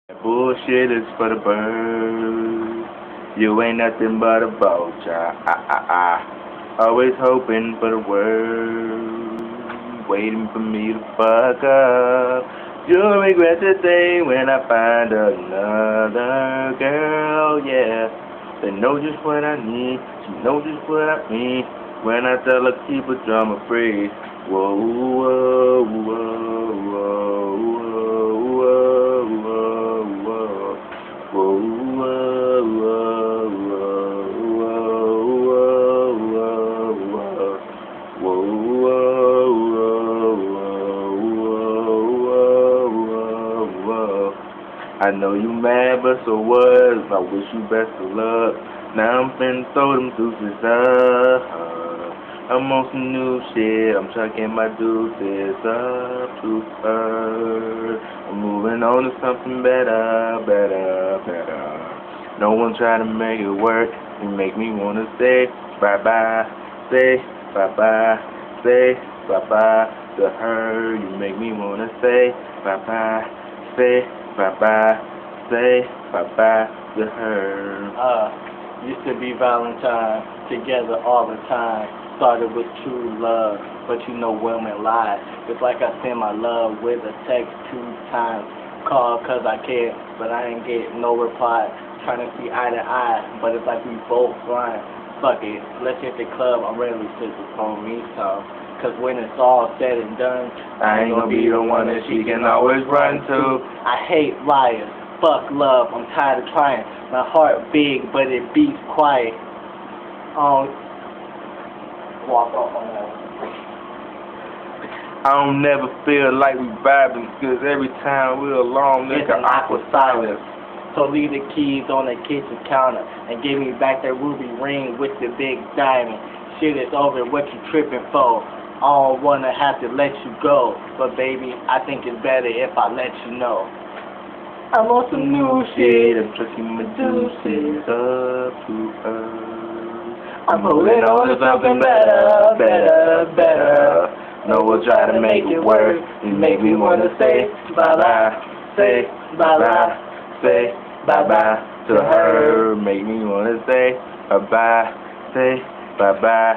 Bullshit is for the birds. You ain't nothing but a vulture. Always hoping for the worst. Waiting for me to fuck up. You'll regret the day when I find another girl, yeah. They know just what I need. She knows just what I mean. When I tell her keep her drama free. Whoa, whoa, whoa, whoa, whoa, whoa, whoa, whoa. Whoa, whoa, whoa, whoa, whoa, whoa, whoa. Whoa, whoa, whoa, whoa, whoa, whoa. I know you mad, but so what? I wish you best of luck. Now I'm finna throw them deuces up. I'm on some new shit. I'm chucking my deuces up to her. I'm moving on to something better, better, better. No one try to make it work. You make me wanna say bye bye, say bye bye, say bye bye to her. You make me wanna say bye bye, say bye bye, say bye bye to her. Used to be Valentine, together all the time. Started with true love, but you know women lie. It's like I send my love with a text 2 times. Call 'cause I care, but I ain't get no reply. Trying to see eye to eye, but it's like we both blind. Fuck it, let's hit the club. I'm ready to on me some. 'Cause when it's all said and done, I ain't gonna be the one that she can always run to. I hate liars. Fuck love. I'm tired of trying. My heart big, but it beats quiet. Walk off on that. I don't never feel like we vibing, 'cause every time we're alone, there's an awkward silence. So leave the keys on the kitchen counter and give me back that ruby ring with the big diamond. Shit is over, what you tripping for? I don't wanna have to let you go, but baby, I think it's better if I let you know. I'm on some new shit. I'm chucking my deuces up to her. I'm holding on to something better, better, better. No one try to make it work. You make me wanna say bye-bye, say bye-bye, say bye-bye to her. Make me wanna say bye-bye, say bye-bye,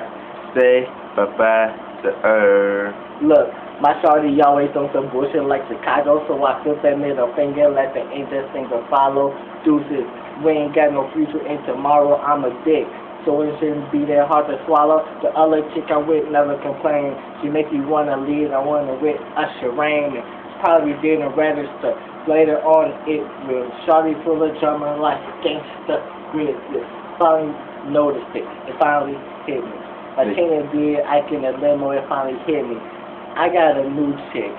say bye-bye to her. Look, my shawty always on some bullshit like Chicago, so I flip that middle finger, let the angel finger follow. Deuces, we ain't got no future in tomorrow, I'm a dick. So it shouldn't be that hard to swallow. The other chick I'm with never complain. She make you wanna leave. I wanna with Usher Raymond. Probably didn't register. Later on it will. Shawty full of drama like a gangster grizzly. Finally noticed it. It finally hit me. A teenage beard, I can a limo. It finally hit me. I got a new chick.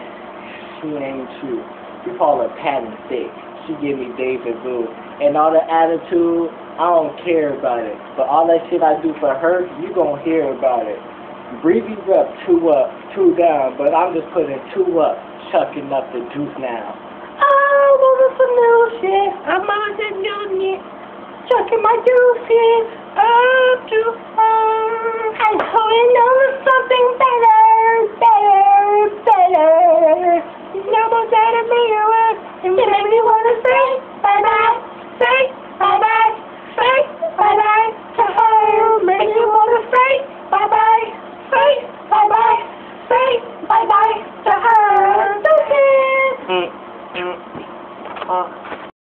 She ain't true. We call her patent thick. She give me deja vu. And all the attitude, I don't care about it. But all that shit I do for her, you gon' hear about it. Breezy's up, 2 down. But I'm just putting 2 up, chucking up the juice now. I'm over some new shit. I'm on the new chucking my juices up to her. I'm holding on to something better, better, better. No more trying to make it work. You make me wanna say bye-bye, say bye-bye, say bye-bye to her. Make me wanna say bye-bye, say bye-bye, say bye-bye to her. That's it.